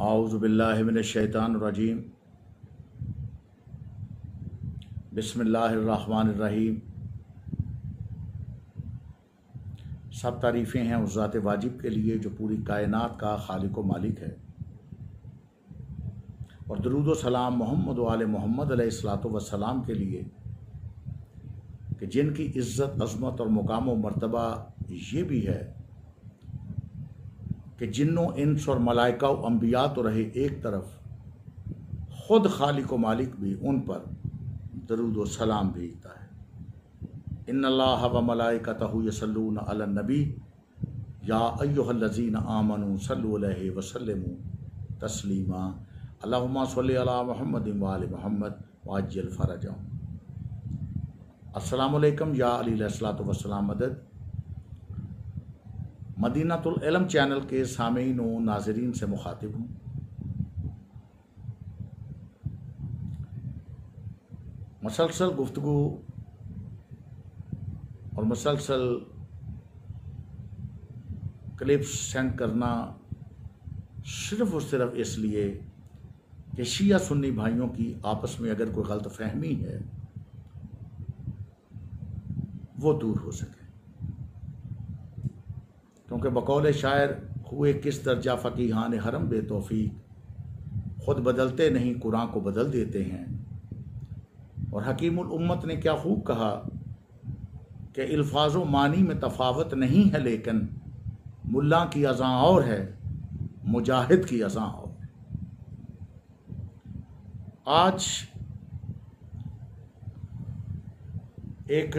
औज़ु बिल्लाहि मिनश शैतानिर रजीम। बिस्मिल्लाहिर रहमानिर रहीम। सब तारीफ़ें हैं उस ज़ात वाजिब के लिए जो पूरी कायनात का खालिक व मालिक है, और दरूद व सलाम मोहम्मद व आले मोहम्मद अलैहिस्सलातु वस्सलाम के लिए कि जिनकी इज़्ज़त, अज़मत और मुकाम व मर्तबा ये भी है कि जिन्नों, इंस और मलाइका व अम्बिया तो रहे एक तरफ, ख़ुद खालिक व मालिक भी उन पर दरूद व सलाम भेजता है। इन्नल्लाह व मलाइकतहु यसल्लूना अलन नबी या अय्युहल्लज़ीना आमनू सल्लु अलैहि व सल्लिमू तस्लीमा। अल्लाहुम्मा सल्लि अला मुहम्मदिन व आलि मुहम्मद व अज्जिल फ़रजहुम। अस्सलामु अलैकुम या अली अलैहिस्सलातु वस्सलाम मदद। मदीनातुल इल्म चैनल के सामीन व नाज़रीन से मुखातिब हूँ। मसलसल गुफ्तगू और मसलसल क्लिप्स सेंड करना सिर्फ़ और सिर्फ इसलिए कि शिया सुन्नी भाइयों की आपस में अगर कोई गलत फहमी है वो दूर हो सके, क्योंकि बकौल शायर हुए किस दर्जा फ़कीहान हरम बेतौफीक, ख़ुद बदलते नहीं कुरान को बदल देते हैं। और हकीमुल उम्मत ने क्या खूब कहा कि अल्फाज़ो मानी में तफावत नहीं है, लेकिन मुल्ला की अज़ां और है, मुजाहिद की अज़ां और है। आज एक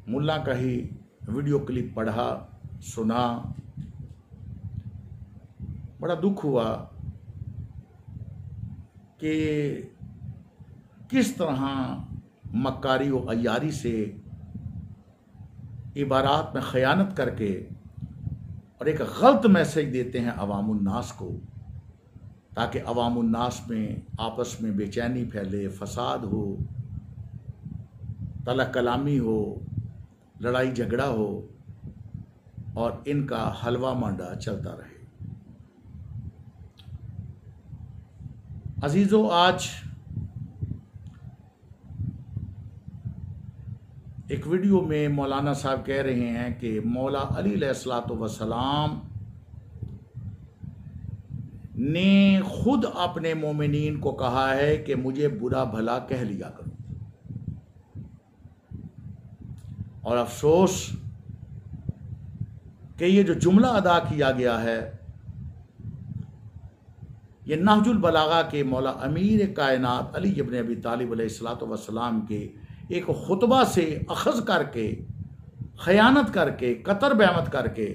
मुल्ला का ही वीडियो क्लिप पढ़ा, सुना, बड़ा दुख हुआ कि किस तरह मक्कारी व अय्यारी से इबारात में ख़यानत करके और एक गलत मैसेज देते हैं अवामुन्नास को, ताकि अवामुन्नास में आपस में बेचैनी फैले, फसाद हो, तला कलामी हो, लड़ाई झगड़ा हो और इनका हलवा मांडा चलता रहे। अजीज़ों, आज एक वीडियो में मौलाना साहब कह रहे हैं कि मौला अली अलैहिस्सलातु वस्सलाम ने खुद अपने मोमिनीन को कहा है कि मुझे बुरा भला कह लिया करो। और अफसोस कि ये जो जुमला अदा किया गया है ये नहजुल बलागा के मौला अमीर कायनात अली इब्न अबी तालिब अलैहिस्सलातु वस्सलाम के एक खुतबा से अखज़ करके, ख़यानत करके, कतर बेअमत करके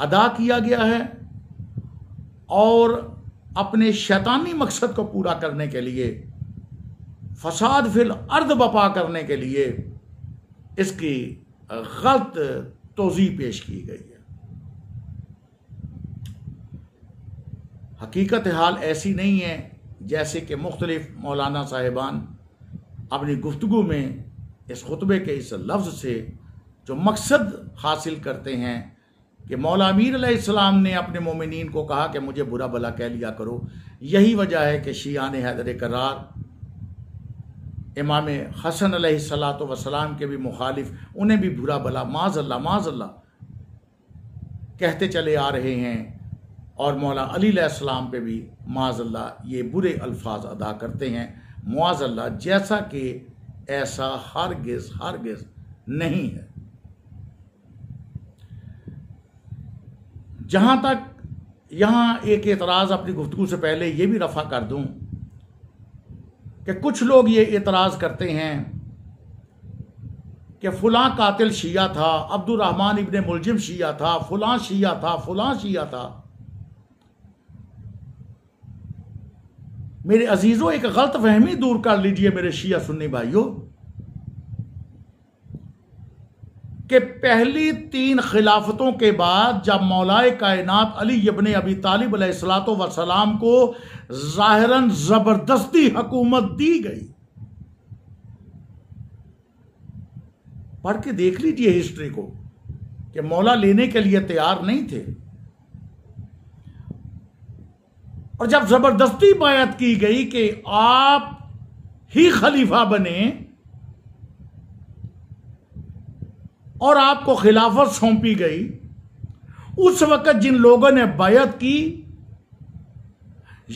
अदा किया गया है, और अपने शैतानी मकसद को पूरा करने के लिए, फसाद फिल अर्द बपा करने के लिए इसकी गलत तोज़ी पेश की गई है। हकीकत हाल ऐसी नहीं है जैसे कि मुख्तलिफ मौलाना साहिबान अपनी गुफ्तगू में इस खुतबे के इस लफ्ज़ से जो मकसद हासिल करते हैं कि मौला अमीर अलैहिस्सलाम ने अपने मोमिनीन को कहा कि मुझे बुरा भला कह लिया करो। यही वजह है कि शियान हैदर करार, इमाम हसन अलैहिस्सलातु वस्सलाम के भी मुखालिफ, उन्हें भी बुरा भला माज़अल्लाह कहते चले आ रहे हैं, और मौला अली अलैहिस्सलाम पे भी माज़अल्लाह ये बुरे अल्फाज अदा करते हैं, मुआज़अल्लाह, जैसा कि ऐसा हरगिज़ नहीं है। जहाँ तक यहाँ एक एतराज़ अपनी गुफ्तगू से पहले ये भी रफ़ा कर दूँ कि कुछ लोग ये एतराज़ करते हैं कि फ़लाँ कातिल शिया था, अब्दुर्रहमान इब्न मुलजिम शिया था, फ़लाँ शिया था, फ़लाँ शिया था। मेरे अजीज़ों, एक गलत फहमी दूर कर लीजिए मेरे शिया सुन्नी भाइयों, कि पहली 3 खिलाफतों के बाद जब मौलाए कायनात अली इब्न अबी तालिब अलैहिस्सलातु वस्सलाम को ज़ाहिरन ज़बरदस्ती हुकूमत दी गई, पढ़ के देख लीजिए हिस्ट्री को, कि मौला लेने के लिए तैयार नहीं थे। और जब जबरदस्ती बायत की गई कि आप ही खलीफा बने और आपको खिलाफत सौंपी गई, उस वक्त जिन लोगों ने बायत की,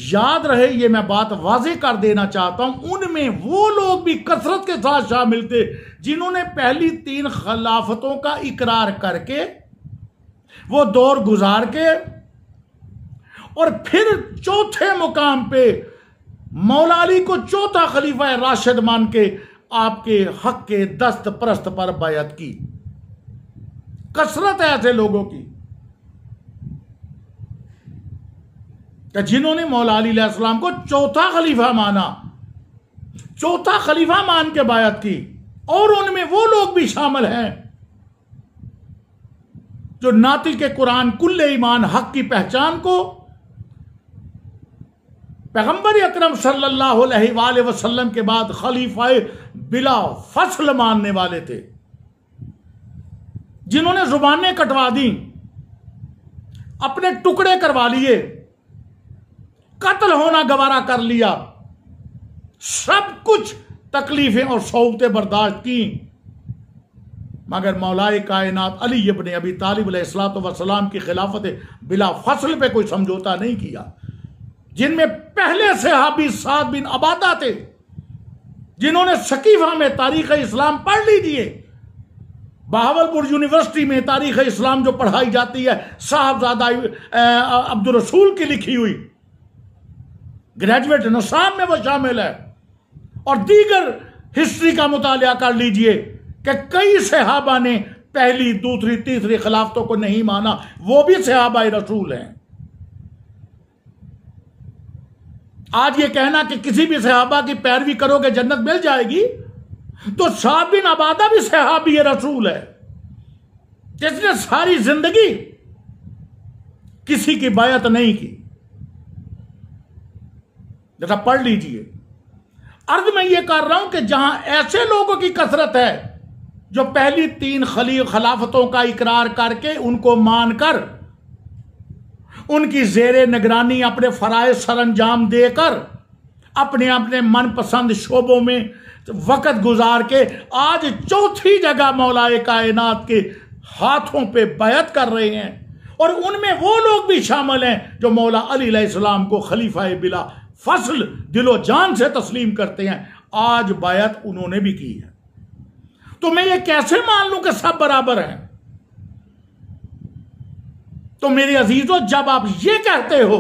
याद रहे ये मैं बात वाज़ेह कर देना चाहता हूं, उनमें वो लोग भी कसरत के साथ शामिल थे जिन्होंने पहली 3 खिलाफतों का इकरार करके वो दौर गुजार के और फिर चौथे मुकाम पे मौला अली को चौथा खलीफा राशिद मान के आपके हक के दस्त परस्त पर बायत की। कसरत है ऐसे लोगों की कि जिन्होंने मौला अली अलैहिस्सलाम को चौथा खलीफा माना, चौथा खलीफा मान के बायत की। और उनमें वो लोग भी शामिल हैं जो नातिक के कुरान कुल्ले ईमान हक की पहचान को पैगंबर अकरम सल्लल्लाहु अलैहि वसल्लम के बाद खलीफा बिला फसल मानने वाले थे, जिन्होंने जुबानें कटवा दी, अपने टुकड़े करवा लिए, कत्ल होना गवारा कर लिया, सब कुछ तकलीफें और सौबतें बर्दाश्त की, मगर मौलाए कायनात अली इब्न अबी तालिब अलैहिस्सलातु वस्सलाम की खिलाफत बिला फसल पे कोई समझौता नहीं किया। जिनमें पहले सहाबी साद बिन अबादा थे, जिन्होंने सकीफा में तारीख इस्लाम पढ़ लीजिए, बहावलपुर यूनिवर्सिटी में तारीख इस्लाम जो पढ़ाई जाती है साहबजादा अब्दुल रसूल की लिखी हुई, ग्रेजुएट निसाब में वो शामिल है। और दीगर हिस्ट्री का मुतालिया कर लीजिए कि कई सहाबा ने पहली, दूसरी, तीसरी खिलाफतों को नहीं माना, वो भी सहाबा रसूल हैं। आज ये कहना कि किसी भी सहाबा की पैरवी करोगे जन्नत मिल जाएगी, तो साद बिन अबादा भी सहाबी रसूल है, जिसने सारी जिंदगी किसी की बायत नहीं की। जरा पढ़ लीजिए। अर्ज मैं ये कर रहा हूं कि जहां ऐसे लोगों की कसरत है जो पहली 3 खिलाफतों का इकरार करके उनको मानकर उनकी जेरे निगरानी अपने फराइज सरंजाम देकर अपने अपने मनपसंद शोबों में वक्त गुजार के आज चौथी जगह मौलाए कायनात के हाथों पे बैत कर रहे हैं। और उनमें वो लोग भी शामिल हैं जो मौला अली अलैहिस्सलाम को खलीफा बिला फसल दिलो जान से तस्लीम करते हैं। आज बैत उन्होंने भी की है, तो मैं ये कैसे मान लूं कि सब बराबर हैं? तो मेरे अजीजों, जब आप ये कहते हो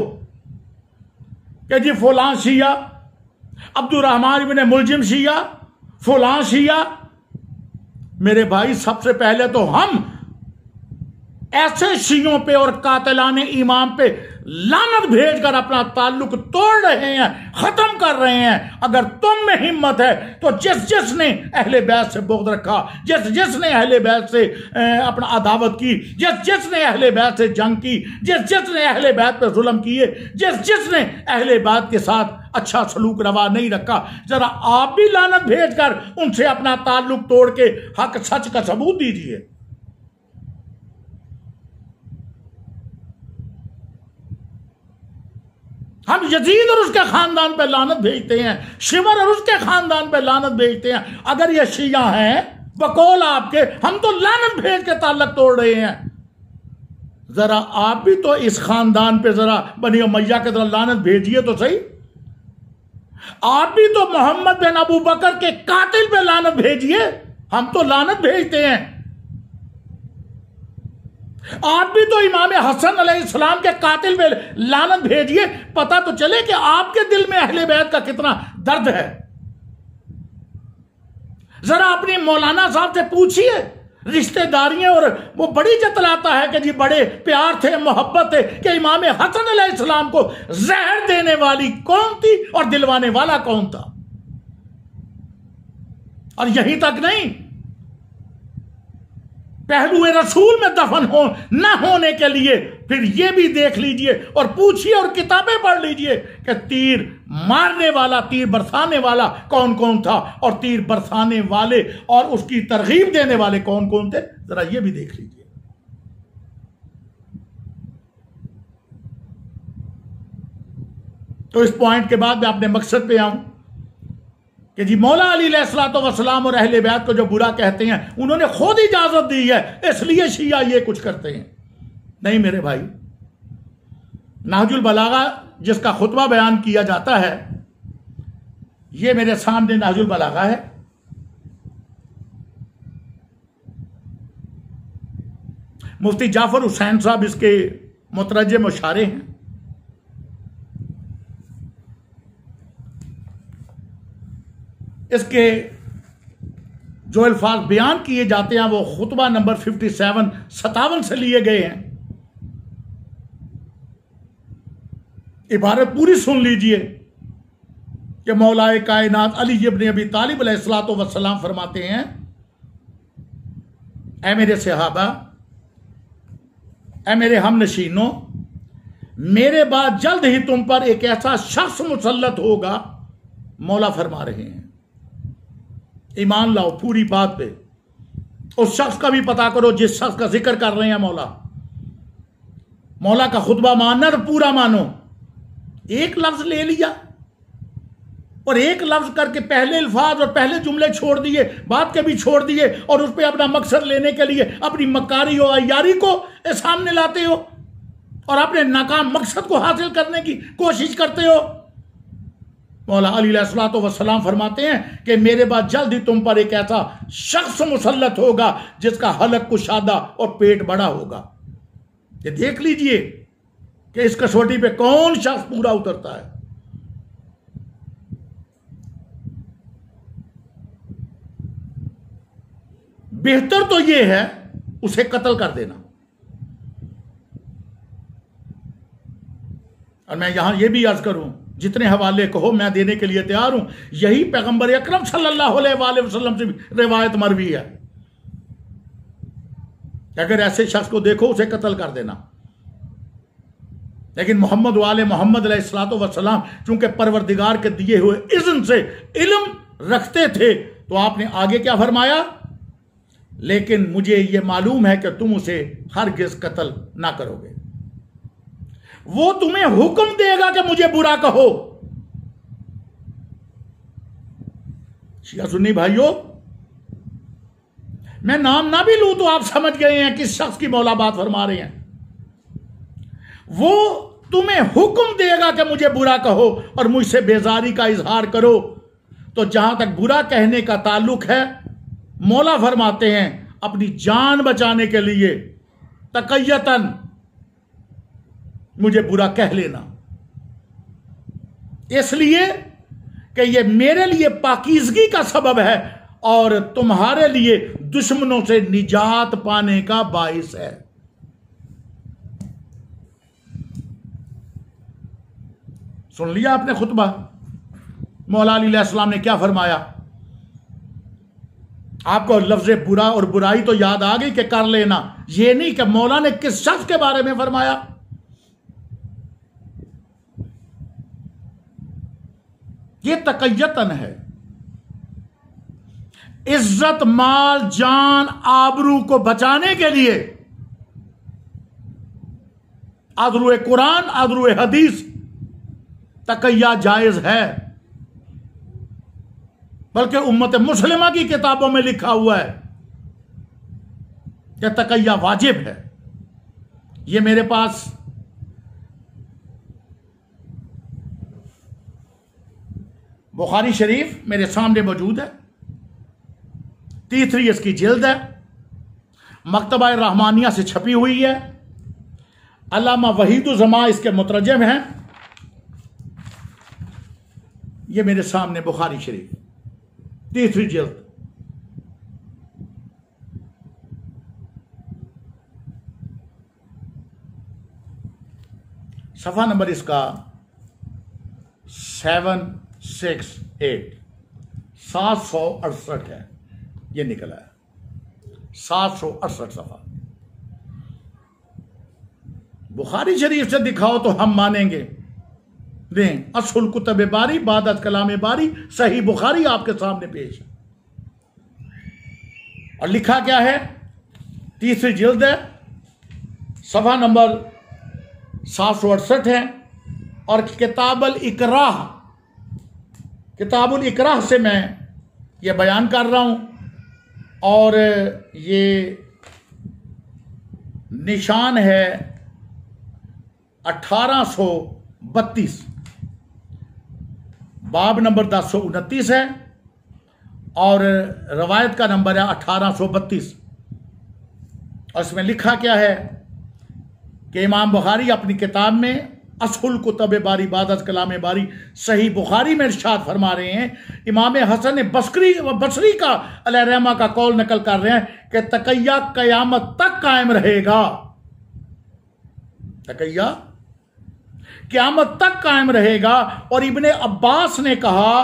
कि जी फलां शिया, अब्दुर्रहमान इब्न मुलजिम शिया, फलां शिया, मेरे भाई सबसे पहले तो हम ऐसे शियों पे और कातिलाने इमाम पे लानत भेजकर अपना ताल्लुक तोड़ रहे हैं, खत्म कर रहे हैं। अगर तुम में हिम्मत है तो जिस जिसने अहले बैत से बुग़्ज़ रखा, जिस जिसने अहले बैत से अपना अदावत की, जिस जिसने अहले बैत से जंग की, जिस जिसने अहले बैत पे जुल्म किए, जिस जिसने अहले बैत के साथ अच्छा सलूक रवा नहीं रखा, जरा आप भी लानत भेजकर उनसे अपना ताल्लुक तोड़ के हक सच का सबूत दीजिए। हम यजीद और उसके खानदान पे लानत भेजते हैं, शिमर और उसके खानदान पे लानत भेजते हैं। अगर ये शिया हैं बकौल आपके, हम तो लानत भेज के ताल्लुक तोड़ रहे हैं। जरा आप भी तो इस खानदान पे जरा बनी उमैया के तरह लानत भेजिए तो सही। आप भी तो मोहम्मद बिन अबू बकर के कातिल पे लानत भेजिए, हम तो लानत भेजते हैं। आप भी तो इमाम हसन अलैहिस्सलाम के कातिल पे लानत भेजिए, पता तो चले कि आपके दिल में अहले बैत का कितना दर्द है। जरा अपनी मौलाना साहब से पूछिए, रिश्तेदारियां और वो बड़ी जतलाता है कि जी बड़े प्यार थे, मोहब्बत थे, कि इमाम हसन अलैहिस्सलाम को जहर देने वाली कौन थी और दिलवाने वाला कौन था। और यहीं तक नहीं, पहलुए रसूल में दफन हो न होने के लिए फिर ये भी देख लीजिए और पूछिए और किताबें पढ़ लीजिए कि तीर मारने वाला, तीर बरसाने वाला कौन कौन था और तीर बरसाने वाले और उसकी तरगीब देने वाले कौन कौन थे। जरा ये भी देख लीजिए। तो इस पॉइंट के बाद मैं अपने मकसद पे आऊं कि जी मौला अली अलैहिस्सलाम और अहले बैत को जो बुरा कहते हैं उन्होंने खुद इजाजत दी है, इसलिए शिया ये कुछ करते हैं। नहीं मेरे भाई, नहजुल बलागा जिसका खुतबा बयान किया जाता है, ये मेरे सामने नहजुल बलागा है। मुफ्ती जाफर हुसैन साहब इसके मुतरजम मुशारे हैं। इसके जो अल्फाज बयान किए जाते हैं वो खुतबा नंबर 57 से लिए गए हैं। इबारत पूरी सुन लीजिए कि मौलाए कायनात अली इब्न अबी तालिब अलैहिस्सलातु वस्सलाम फरमाते हैं, ऐ मेरे सहाबा, ऐ मेरे हम नशीनों, मेरे बाद जल्द ही तुम पर एक ऐसा शख्स मुसल्लत होगा। मौला फरमा रहे हैं ईमान लाओ पूरी बात पे, उस शख्स का भी पता करो जिस शख्स का जिक्र कर रहे हैं मौला। मौला का खुतबा मानना तो पूरा मानो। एक लफ्ज ले लिया और एक लफ्ज करके पहले अल्फाज और पहले जुमले छोड़ दिए, बात के भी छोड़ दिए, और उस पर अपना मकसद लेने के लिए अपनी मक्कारी और अय्यारी को सामने लाते हो और अपने नाकाम मकसद को हासिल करने की कोशिश करते हो। मौला अली अलैहिस्सलातु वस्सलाम फरमाते हैं कि मेरे बाद जल्द ही तुम पर एक ऐसा शख्स मुसल्लत होगा जिसका हलक कुशादा और पेट बड़ा होगा। ये देख लीजिए कि इस कसौटी पे कौन शख्स पूरा उतरता है। बेहतर तो यह है उसे कत्ल कर देना। और मैं यहां यह भी अर्ज करूं, जितने हवाले कहो मैं देने के लिए तैयार हूं। यही पैगंबर अकरम सल्लल्लाहु अलैहि वसल्लम से रिवायत मरवी है। अगर ऐसे शख्स को देखो उसे कत्ल कर देना। लेकिन मोहम्मद वाले मोहम्मद अलैहिस्सलातु वस्सलाम चूंकि परवरदिगार के दिए हुए इज़्न से इल्म रखते थे, तो आपने आगे क्या फरमाया, लेकिन मुझे यह मालूम है कि तुम उसे हरगिज़ कत्ल ना करोगे। वो तुम्हें हुक्म देगा कि मुझे बुरा कहो। शिया सुन्नी भाइयों, मैं नाम ना भी लूं तो आप समझ गए हैं किस शख्स की मौला बात फरमा रहे हैं। वो तुम्हें हुक्म देगा कि मुझे बुरा कहो और मुझसे बेजारी का इजहार करो। तो जहां तक बुरा कहने का ताल्लुक है, मौला फरमाते हैं अपनी जान बचाने के लिए तकयतन मुझे बुरा कह लेना, इसलिए कि यह मेरे लिए पाकीज़गी का सबब है और तुम्हारे लिए दुश्मनों से निजात पाने का बाइस है। सुन लिया आपने खुतबा, मौला अली अलैहिस्सलाम ने क्या फरमाया। आपको लफ्ज़ बुरा और बुराई तो याद आ गई कि कर लेना, यह नहीं कि मौला ने किस शख्स के बारे में फरमाया। यह तकयतन है। इज्जत, माल, जान, आबरू को बचाने के लिए आदरुए कुरान, आदरुए हदीस तकैया जायज है, बल्कि उम्मत मुस्लिमा की किताबों में लिखा हुआ है कि तकैया वाजिब है। यह मेरे पास बुखारी शरीफ मेरे सामने मौजूद है, तीसरी इसकी जिल्द है, मकतबा रहमानिया से छपी हुई है। अल्लामा वहीदुज़्ज़मा इसके मुतरजम हैं। ये मेरे सामने बुखारी शरीफ तीसरी जिल्द, सफा नंबर इसका 768 768 है। ये निकला है 768 सफा। बुखारी शरीफ से दिखाओ तो हम मानेंगे। दें असुल कुतब बारी बादत कलाम बारी सही बुखारी आपके सामने पेश है। और लिखा क्या है, तीसरी जिल्द है, सफा नंबर 768 है। और किताबुल इकराह से मैं ये बयान कर रहा हूं। और ये निशान है 1832, बाब नंबर 1029 है और रवायत का नंबर है 1832। और इसमें लिखा क्या है कि इमाम बुखारी अपनी किताब में असहुल कुतब बारी बादत कलाम बारी सही बुखारी में इरशाद फरमा रहे हैं, इमाम हसन बसरी का अलैहिर्रहमा का कौल नकल कर रहे हैं कि तकैया कयामत तक कायम रहेगा। तकैया क़यामत तक कायम रहेगा। और इब्ने अब्बास ने कहा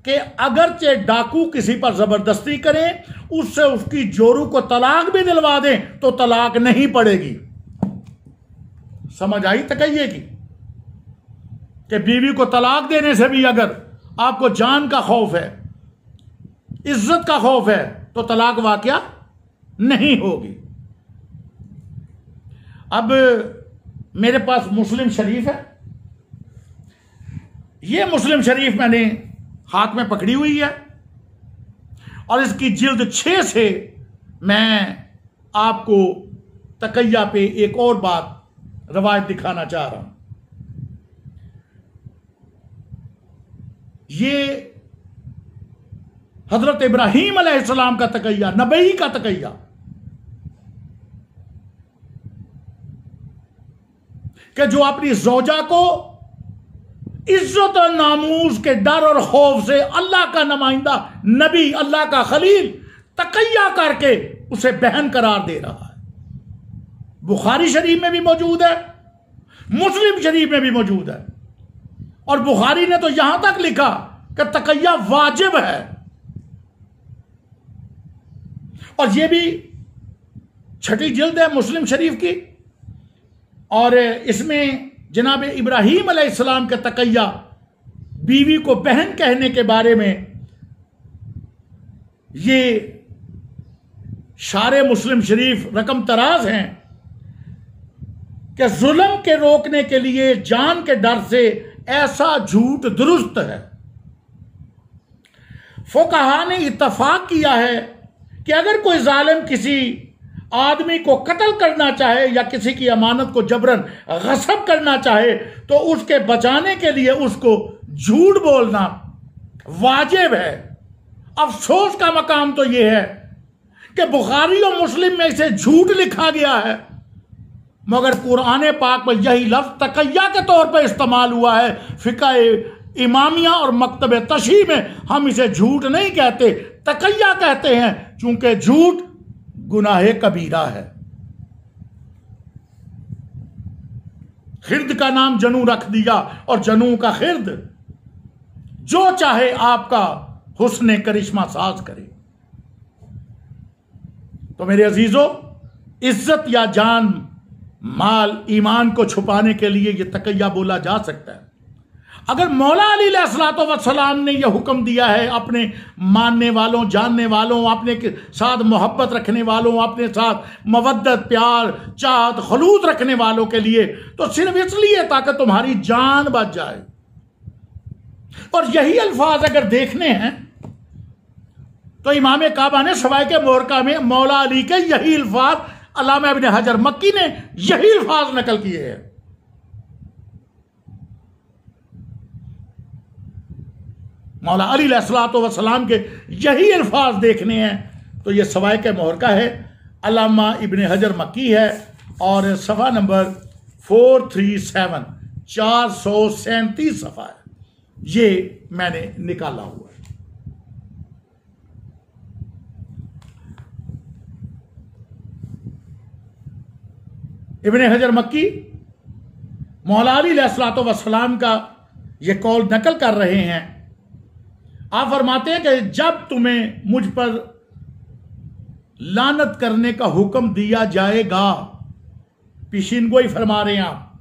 कि अगरचे डाकू किसी पर जबरदस्ती करें, उससे उसकी जोरू को तलाक भी दिलवा दें तो तलाक नहीं पड़ेगी। समझ आई तकैये की कि बीवी को तलाक देने से भी अगर आपको जान का खौफ है, इज्जत का खौफ है, तो तलाक वाकया नहीं होगी। अब मेरे पास मुस्लिम शरीफ है। यह मुस्लिम शरीफ मैंने हाथ में पकड़ी हुई है और इसकी जिल्द 6 से मैं आपको तकैया पे एक और बात रवायत दिखाना चाह रहा हूं। ये हजरत इब्राहीम अलैहिस्सलाम का तकैया, नबी का तकैया, कि जो अपनी ज़ौजा को इज्जत और नामूस के डर और खौफ से अल्लाह का नुमाइंदा नबी, अल्लाह का खलील तकैया करके उसे बहन करार दे रहा है। बुखारी शरीफ में भी मौजूद है, मुस्लिम शरीफ में भी मौजूद है। और बुखारी ने तो यहां तक लिखा कि तकैया वाजिब है। और यह भी 6ठी जिल्द है मुस्लिम शरीफ की। और इसमें जनाब इब्राहीम अलैहिस्सलाम के तकैया, बीवी को बहन कहने के बारे में ये शारे मुस्लिम शरीफ रकम तराज हैं कि जुल्म के रोकने के लिए जान के डर से ऐसा झूठ दुरुस्त है। फुकहा ने इत्तफाक किया है कि अगर कोई जालिम किसी आदमी को कत्ल करना चाहे या किसी की अमानत को जबरन गसब करना चाहे तो उसके बचाने के लिए उसको झूठ बोलना वाजिब है। अफसोस का मकाम तो यह है कि बुखारी और मुस्लिम में इसे झूठ लिखा गया है, मगर कुरान पाक में यही लफ्ज तकैया के तौर पर इस्तेमाल हुआ है। फिक़ह इमामिया और मकतब तशरीह में हम इसे झूठ नहीं कहते, तकैया कहते हैं, चूंकि झूठ गुनाहे कबीरा है। खिर्द का नाम जनू रख दिया और जनू का खिर्द, जो चाहे आपका हुस्ने करिश्मा साज करे। तो मेरे अजीजों, इज्जत या जान माल ईमान को छुपाने के लिए यह तकैया बोला जा सकता है। अगर मौला अली अलैहिस्सलाम ने यह हुक्म दिया है अपने मानने वालों, जानने वालों, अपने साथ मोहब्बत रखने वालों, अपने साथ मवद्दत, प्यार, चाहत, खलूत रखने वालों के लिए, तो सिर्फ इसलिए ताकि तुम्हारी जान बच जाए। और यही अल्फाज अगर देखने हैं तो इमाम काबा ने सवाए मोरका में मौला अली के यही अल्फाज, अल्लामा इब्न हजर मक्की ने यही अल्फाज नकल किए हैं। मौला अली अलैहिस्सलाम के यही अल्फाज देखने हैं तो यह सवाए के मोहर का है, अल्लामा इब्न हजर मक्की है और सफ़ा नंबर 437, 437 सफ़ा है, ये मैंने निकाला हुआ है। इब्न हजर मक्की मौला अली अलैहिस्सलाम का यह कौल नकल कर रहे हैं। आप फरमाते हैं कि जब तुम्हें मुझ पर लानत करने का हुक्म दिया जाएगा, पेशीनगोई फरमा रहे हैं आप,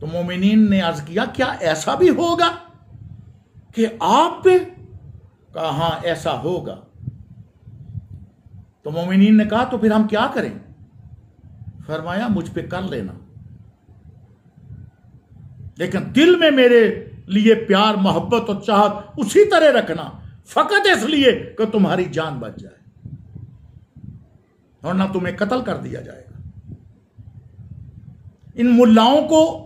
तो मोमिनीन ने अर्ज किया क्या ऐसा भी होगा कि आप पे? कहा हां ऐसा होगा। तो मोमिनीन ने कहा तो फिर हम क्या करें? फरमाया मुझ पे कर लेना, लेकिन दिल में मेरे लिए प्यार मोहब्बत और चाहत उसी तरह रखना, फकत इसलिए कि तुम्हारी जान बच जाए और ना तुम्हें कत्ल कर दिया जाएगा। इन मुल्लाओं को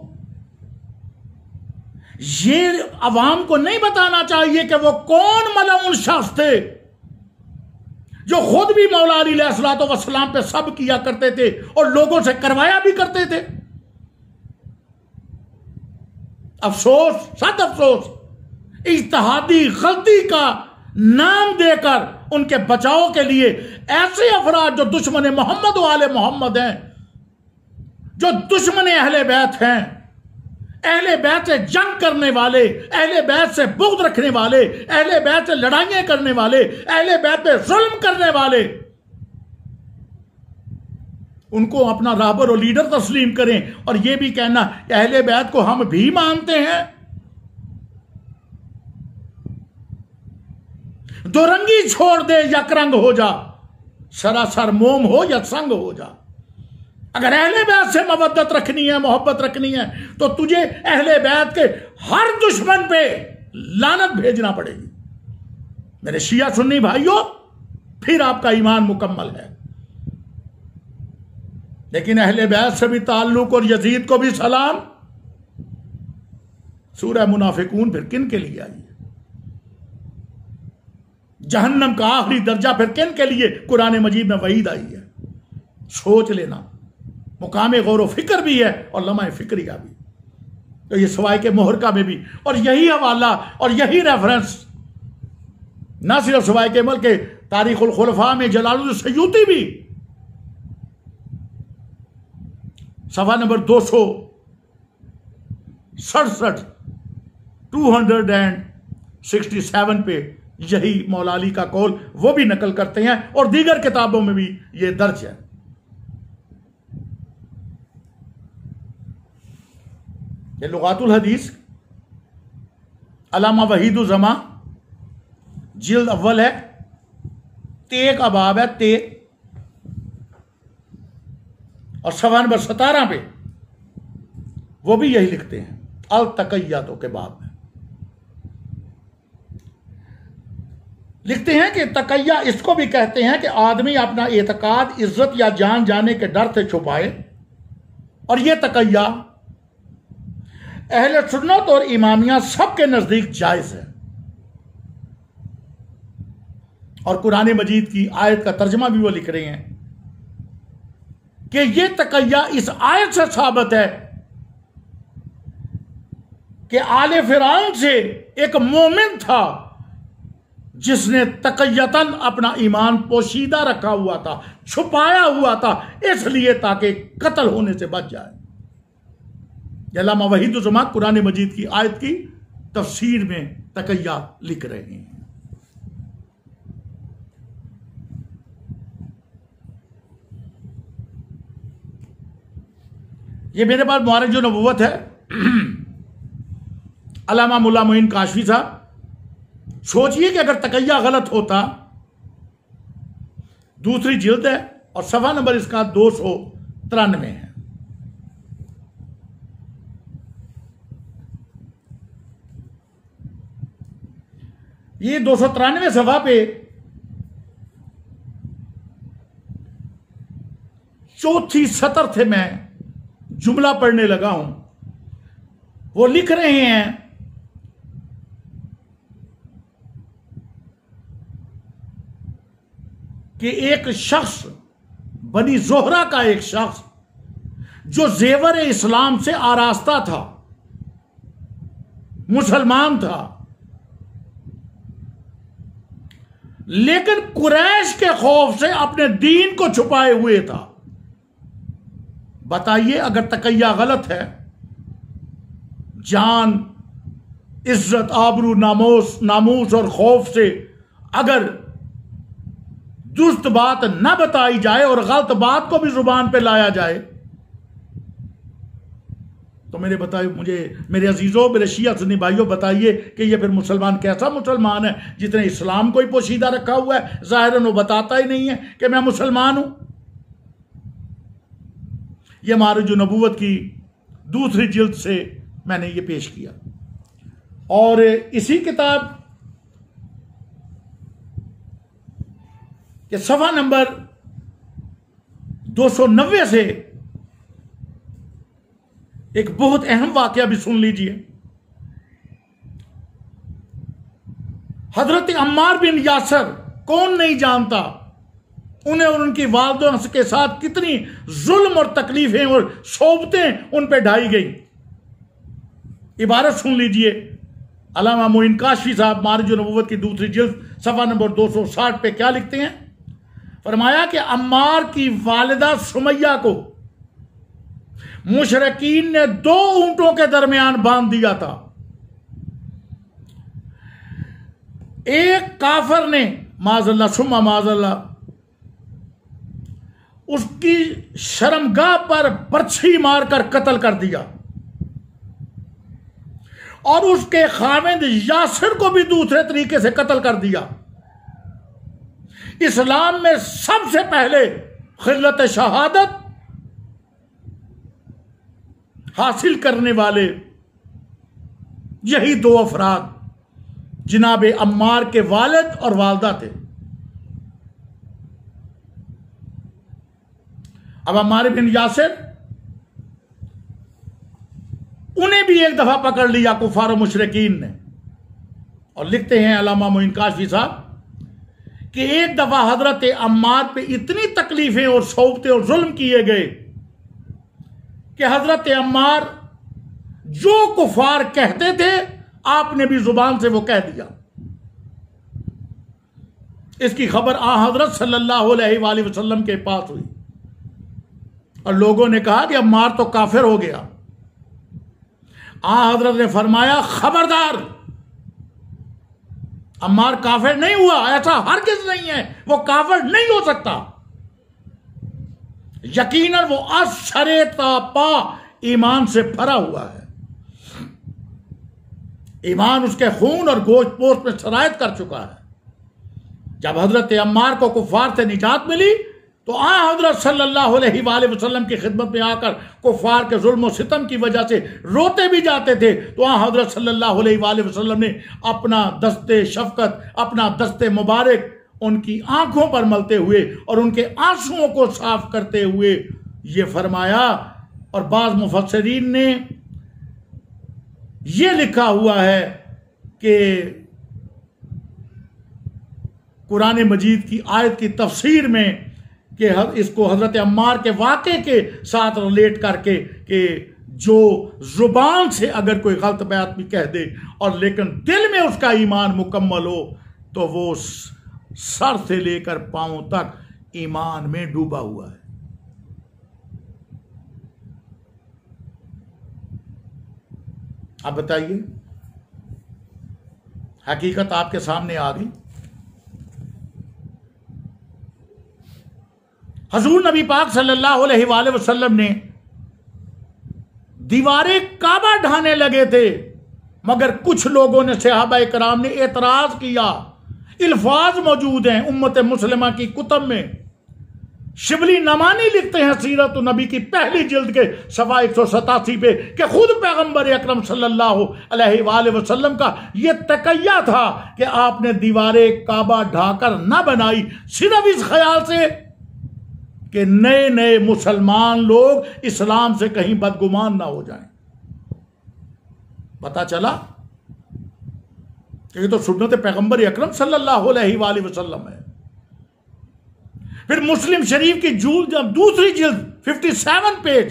ये अवाम को नहीं बताना चाहिए कि वो कौन मलऊन शख्स थे जो खुद भी मौला अली अलैहिस्सलाम पे सब किया करते थे और लोगों से करवाया भी करते थे। अफसोस, सद अफसोस, इज्तिहादी गलती का नाम देकर उनके बचाव के लिए ऐसे अफराद जो दुश्मन मोहम्मद वाले मोहम्मद हैं, जो दुश्मन अहले बैत हैं, अहले बैत से जंग करने वाले, अहले बैत से बुग़्ज़ रखने वाले, अहले बैत से लड़ाइयां करने वाले, अहले बैत पे जुल्म करने वाले, उनको अपना राहबर और लीडर तस्लीम करें और यह भी कहना अहले बैत को हम भी मानते हैं। दो रंगी छोड़ दे, यकरंग हो जा, सरासर मोम हो या संग हो जा। अगर अहले बैत से मवद्दत रखनी है, मोहब्बत रखनी है, तो तुझे अहले बैत के हर दुश्मन पे लानत भेजना पड़ेगी। मेरे शिया सुन्नी भाइयों, फिर आपका ईमान मुकम्मल है। लेकिन अहले बैत से भी ताल्लुक और यजीद को भी सलाम। सूरह मुनाफिकून फिर किन के लिए आई है? जहन्नम का आखिरी दर्जा फिर किन के लिए कुरान मजीद में वहीद आई है? सोच लेना, मुकाम गौर फिक्र भी है और लम्हा फिक्रिया भी। तो ये सवाए के मोहरका में भी, और यही हवाला और यही रेफरेंस ना सिर्फ सवाए के मल के तारीखुल खुलफा में जलालुद्दीन सयूती भी सफा नंबर 267 267 पे यही मौला अली का कौल वो भी नकल करते हैं और दीगर किताबों में भी ये दर्ज है। ये लुगातुल हदीस अल्लामा वहीदुज़्ज़मा जिल्द अव्वल है, ते का बाब है, ते, और सफा नंबर 17 पे वो भी यही लिखते हैं, अल तकय्यातों के बाब में लिखते हैं कि तकय्या इसको भी कहते हैं कि आदमी अपना एतकाद इज्जत या जान जाने के डर से छुपाए, और यह तकय्या अहले सुन्नत और इमामिया सबके नजदीक जायज है। और कुरान मजीद की आयत का तर्जमा भी वो लिख रहे हैं कि यह तकय्या इस आयत से साबित है कि आले फिरौन से एक मोमिन था जिसने तकय्यतन अपना ईमान पोशीदा रखा हुआ था, छुपाया हुआ था, इसलिए ताकि कत्ल होने से बच जाए। अल्लामा वहीदुज़्ज़मा कुरान मजीद की आयत की तफसीर में तकय्या लिख रहे हैं। ये मेरे पास मुबारक जो नबूवत है, अल्लामा मुल्ला मोइन काशफी साहब। सोचिए कि अगर तकय्या गलत होता, दूसरी जिल्द है और सफा नंबर इसका 293 है। ये 293 सफा पे चौथी सतर से मैं जुमला पढ़ने लगा हूं। वो लिख रहे हैं कि एक शख्स, बनी जोहरा का एक शख्स जो जेवर इस्लाम से आरास्ता था, मुसलमान था, लेकिन कुरैश के खौफ से अपने दीन को छुपाए हुए था। बताइए, अगर तकय्या गलत है, जान, इज्जत, आबरू, नामूस और खौफ से अगर दुरुस्त बात न बताई जाए और गलत बात को भी जुबान पे लाया जाए, तो मेरे अजीजों, मेरे शिया सुन्नी भाइयों, बताइए कि ये फिर मुसलमान कैसा मुसलमान है जिसने इस्लाम को ही पोशीदा रखा हुआ है। जाहिरन वो बताता ही नहीं है कि मैं मुसलमान हूं। यह मारिज नबूवत की दूसरी जिल्द से मैंने ये पेश किया। और इसी किताब के सफ़ा नंबर 290 से एक बहुत अहम वाकया भी सुन लीजिए। हजरत अम्मार बिन यासर, कौन नहीं जानता उन्हें और उनकी वालिदा के साथ कितनी जुल्म और तकलीफें और सोबतें उन पे ढाई गई। इबारत सुन लीजिए। अल्लामा मोइन काशफी साहब मारिज नबूवत की दूसरी जिल्द सफ़ा नंबर 260 पे क्या लिखते हैं? फरमाया कि अम्मार की वालिदा सुमैया को मुशरकीन ने 2 ऊंटों के दरमियान बांध दिया था। एक काफर ने माज़ल्ला सुम्मा माज़ल्ला उसकी शर्मगाह पर बरछी मारकर कत्ल कर दिया और उसके खाविंद यासिर को भी दूसरे तरीके से कत्ल कर दिया। इस्लाम में सबसे पहले खिल्लत शहादत हासिल करने वाले यही 2 अफराद जनाब अम्मार के वालिद और वालदा थे। अब अम्मार बिन यासिर, उन्हें भी एक दफा पकड़ लिया कुफार और मुशरिकीन ने। और लिखते हैं अल्लामा मोइन काशफी साहब कि एक दफा हजरत अम्मार पे इतनी तकलीफें और सोबतें और जुल्म किए गए कि हजरत अम्मार जो कुफार कहते थे आपने भी जुबान से वो कह दिया। इसकी खबर आ हजरत सल्लल्लाहु अलैहि वसल्लम के पास हुई और लोगों ने कहा कि अम्मार तो काफिर हो गया। आ हजरत ने फरमाया, खबरदार, अम्मार काफिर नहीं हुआ, ऐसा हरगिज़ नहीं है, वो काफिर नहीं हो सकता। यकीनन वो अशरे तापा ईमान से भरा हुआ है। ईमान उसके खून और गोश्त पोस्ट में सरायत कर चुका है। जब हजरत अम्मार को कुफार से निजात मिली तो हजरत सल्लल्लाहु अलैहि वसल्लम की खिदमत में आकर कुफार के जुल्म और सितम की वजह से रोते भी जाते थे। तो हजरत सल्लल्लाहु अलैहि वसल्लम ने अपना दस्ते शफकत, अपना दस्ते मुबारक उनकी आंखों पर मलते हुए और उनके आंसुओं को साफ करते हुए ये फरमाया। और बाज़ मुफस्सिरीन ने ये लिखा हुआ है कि कुरान मजीद की आयत की तफसीर में कि इसको हजरत अम्मार के वाक़े के साथ रिलेट करके कि जो जुबान से अगर कोई गलत बात भी कह दे और लेकिन दिल में उसका ईमान मुकम्मल हो तो वो सर से लेकर पांव तक ईमान में डूबा हुआ है। अब बताइए, हकीकत आपके सामने आ गई। हजूर नबी पाक सल्लल्लाहु अलैहि वसल्लम ने दीवारें काबा ढाने लगे थे, मगर कुछ लोगों ने, सहाबा इकराम ने एतराज किया। इल्फाज मौजूद हैं उम्मत मुस्लिमा की कुतब में। शिबली नमानी लिखते हैं सीरत नबी की पहली जिल्द के सफ़ा 187 पे कि खुद पैगंबर अकरम सल्लल्लाहु अलैहि वसल्लम का यह तकैया था कि आपने दीवारें काबा ढाकर ना बनाई, सिर्फ इस ख्याल से कि नए नए मुसलमान लोग इस्लाम से कहीं बदगुमान ना हो जाएं। पता चला कि ये तो सुन्नत पैगंबर अकरम सल्लल्लाहु अलैहि वसल्लम है। फिर मुस्लिम शरीफ की जब दूसरी जिल्द 57 पेज,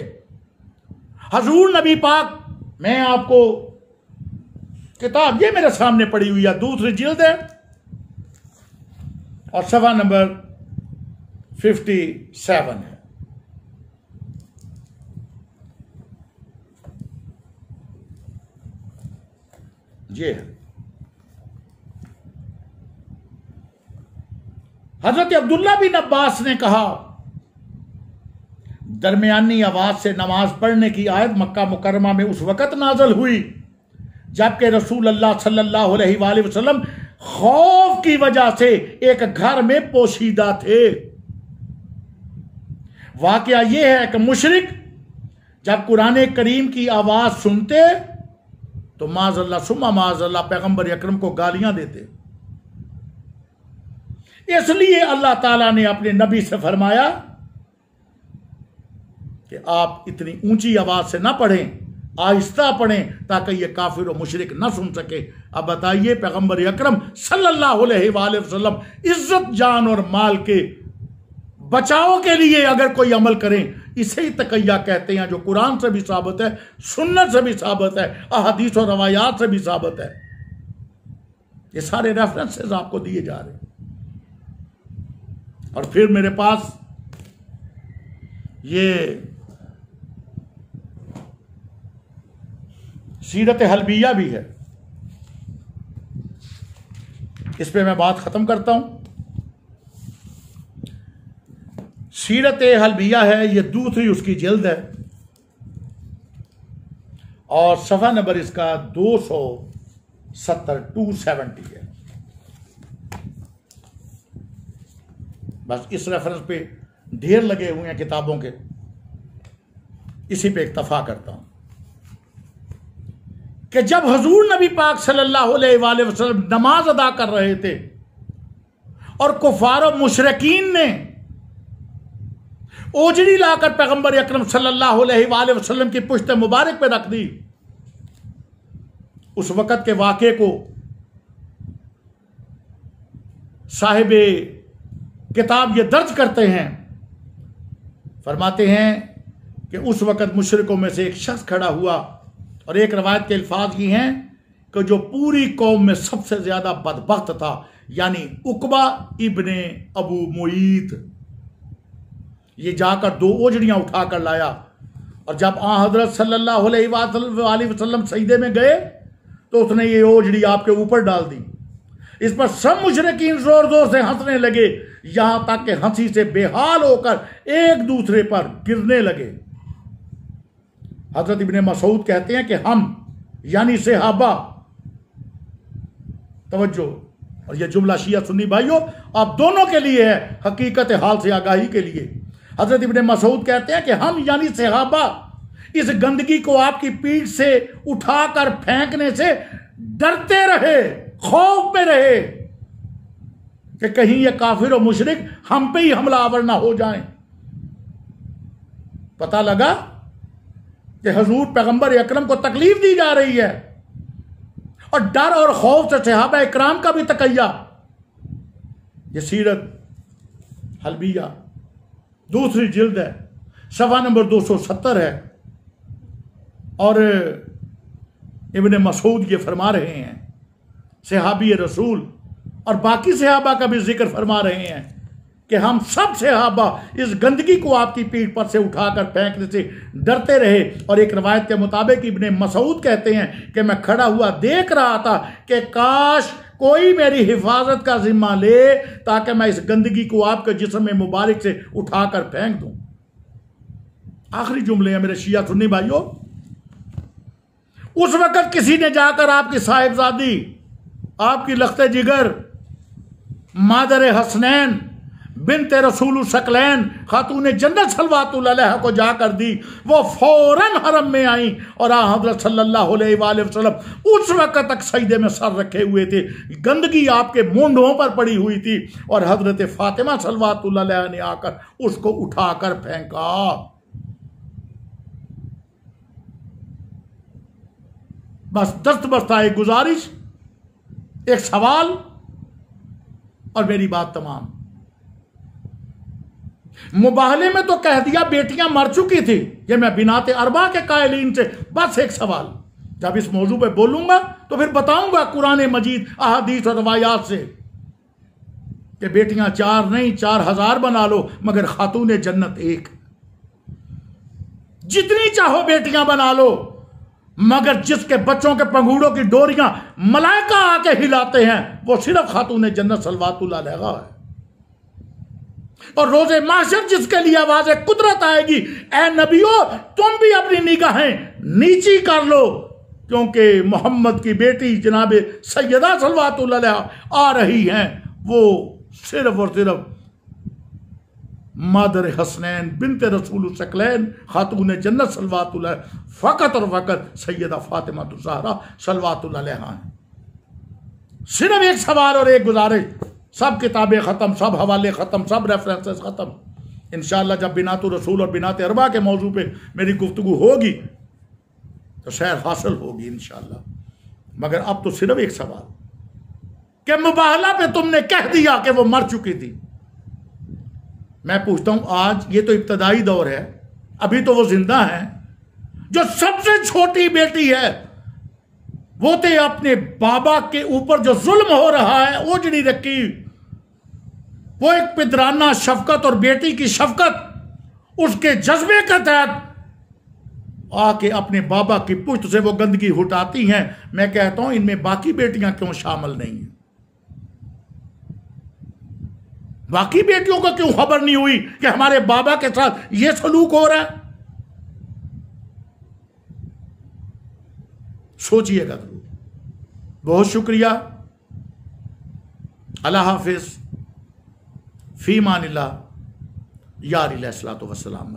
हजूर नबी पाक, मैं आपको किताब ये मेरे सामने पड़ी हुई है, दूसरी जिल्द है और सफ़ा नंबर 57 है। ये है हजरत अब्दुल्ला बिन अब्बास ने कहा, दरमियानी आवाज से नमाज पढ़ने की आयत मक्का मुकर्रमा में उस वक़्त नाज़िल हुई जबकि रसूल अल्लाह सल्लल्लाहु अलैहि वसल्लम खौफ की वजह से एक घर में पोशीदा थे। वाकया यह है कि मुशरिक जब कुरान करीम की आवाज सुनते तो माज़अल्लाह सुम्मा माज़अल्लाह पैगंबर अकरम को गालियां देते। इसलिए अल्लाह ताला ने अपने नबी से फरमाया कि आप इतनी ऊंची आवाज से ना पढ़ें, आहिस्ता पढ़ें, ताकि ये काफिर और मुशरिक ना सुन सके। अब बताइए, पैगंबर अकरम सल्लल्लाहु अलैहि वसल्लम इज्जत जान और माल के बचाव के लिए अगर कोई अमल करें, इसे ही तकैया कहते हैं, जो कुरान से भी साबित है, सुन्नत से भी साबित है, अहादीस और रवायात से भी साबित है। ये सारे रेफरेंसेस आपको दिए जा रहे हैं। और फिर मेरे पास ये सीरत हलबिया भी है, इस पे मैं बात खत्म करता हूं। सीरत हलबिया है, ये दूसरी उसकी जिल्द है और सफ़ा नंबर इसका 270 है। बस इस रेफरेंस पे ढेर लगे हुए हैं किताबों के, इसी पे इक्तफा करता हूं कि जब हुजूर नबी पाक सल्लल्लाहु अलैहि वसल्लम नमाज अदा कर रहे थे और कुफार और मुशरिकीन ने ओजड़ी लाकर पैगंबर अकरम सल्लल्लाहु अलैहि वसल्लम की पुश्त मुबारक पे रख दी, उस वक़्त के वाक़े को साहिबे किताब ये दर्ज करते हैं। फरमाते हैं कि उस वक़्त मुशरिकों में से एक शख्स खड़ा हुआ और एक रवायत के अल्फाज ये हैं कि जो पूरी कौम में सबसे ज़्यादा बदबख्त था, यानी उकबा इब्ने अबू मुईत, ये जाकर 2 ओजड़ियां उठाकर लाया और जब हज़रत सल्लल्लाहु अलैहि वसल्लम सजदे में गए तो उसने ये ओजड़ी आपके ऊपर डाल दी। इस पर सब मुशरिकीन जोर जोर से हंसने लगे, यहां तक कि हंसी से बेहाल होकर एक दूसरे पर गिरने लगे। हजरत इब्ने मसूद कहते हैं कि हम यानी सहाबा, तवज्जो, और यह जुमला शिया सुन्नी भाइयों आप दोनों के लिए है, हकीकत हाल से आगाही के लिए। हजरत इब्ने मसूद कहते हैं कि हम यानी सहाबा इस गंदगी को आपकी पीठ से उठाकर फेंकने से डरते रहे, खौफ में रहे कि कहीं ये काफिर और मुशरिक हम पे ही हमलावर ना हो जाएं। पता लगा कि हुजूर पैगंबर अकरम को तकलीफ दी जा रही है और डर और खौफ से सहाबा इकराम का भी तकैया। ये सीरत हलबिया दूसरी जिल्द है, सफ़ा नंबर 270 है और इब्ने मसूद ये फरमा रहे हैं, सहाबी रसूल और बाकी सहाबा का भी जिक्र फरमा रहे हैं कि हम सब सहाबा इस गंदगी को आपकी पीठ पर से उठाकर फेंकने से डरते रहे। और एक रवायत के मुताबिक इब्ने मसूद कहते हैं कि मैं खड़ा हुआ देख रहा था कि काश कोई मेरी हिफाजत का जिम्मा ले ताकि मैं इस गंदगी को आपके जिस्म में मुबारक से उठाकर फेंक दूं। आखिरी जुमले हैं मेरे शिया सुन्नी भाइयों। उस वक्त किसी ने जाकर आपकी साहिबजादी, आपकी लख्ते जिगर मादर हसनैन बिनते रसूल सकलैन खातून जन्नत सल्लल्लाहु अलैहा को जाकर दी। वो फौरन हरम में आई और हज़रत सल्लल्लाहु अलैहि वसल्लम उस वक्त तक सजदे में सर रखे हुए थे, गंदगी आपके मूंढों पर पड़ी हुई थी और हज़रत फातिमा सल्लल्लाहु अलैहा ने आकर उसको उठाकर फेंका। बस दस्तबस्ता एक गुजारिश, एक सवाल और मेरी बात तमाम। मुबाहले में तो कह दिया बेटियां मर चुकी थी, ये मैं बिनाते अरबा के कायलीन से बस एक सवाल, जब इस मौजू पे बोलूंगा तो फिर बताऊंगा कुरान मजीद अहादीस और रवायात से कि बेटियां 4 नहीं 4000 बना लो मगर खातून जन्नत एक। जितनी चाहो बेटियां बना लो मगर जिसके बच्चों के पंगूड़ों की डोरियां मलाइका आके हिलाते हैं वो सिर्फ खातून जन्नत सल्लल्लाहु अलैहा है। और रोजे माशर जिसके लिए आवाज कुदरत आएगी, ए नबियों तुम भी अपनी निगाहें नीची कर लो क्योंकि मोहम्मद की बेटी जनाब सैयदा सल्लल्लाहु अलैहा आ रही हैं। वो सिर्फ और सिर्फ मादर हसनैन बिनते रसूल सकलैन खातून जन्नत सलवातुल्लाह फ़कत और फ़कत सैयदा फातिमा ज़हरा सलवातुल्लाह अलैहा हैं। सिर्फ एक सवाल और एक गुजारिश, सब किताबें ख़त्म, सब हवाले ख़त्म, सब रेफरेंसेस ख़त्म। इंशाअल्लाह जब बिनात रसूल और बिनात अरबा के मौजू पे मेरी गुफ्तगू होगी तो सैर हासिल होगी इंशाअल्लाह। मगर अब तो सिर्फ एक सवाल कि मुबाहला पे तुमने कह दिया कि वो मर चुकी थी। मैं पूछता हूं, आज ये तो इब्तदाई दौर है, अभी तो वो जिंदा है। जो सबसे छोटी बेटी है वो तो अपने बाबा के ऊपर जो जुल्म हो रहा है ओजड़ी रखी, वो एक पितराना शफकत और बेटी की शफकत उसके जज्बे के तहत आके अपने बाबा की पुश्त से वो गंदगी हटाती हैं। मैं कहता हूं इनमें बाकी बेटियां क्यों शामिल नहीं हैं? बाकी बेटियों को क्यों खबर नहीं हुई कि हमारे बाबा के साथ ये सलूक हो रहा है? सोचिएगा जरूर। बहुत शुक्रिया। अल्लाह हाफिज। फी मानिल्लाह। यार अलैहिस्सलातु वस्सलाम।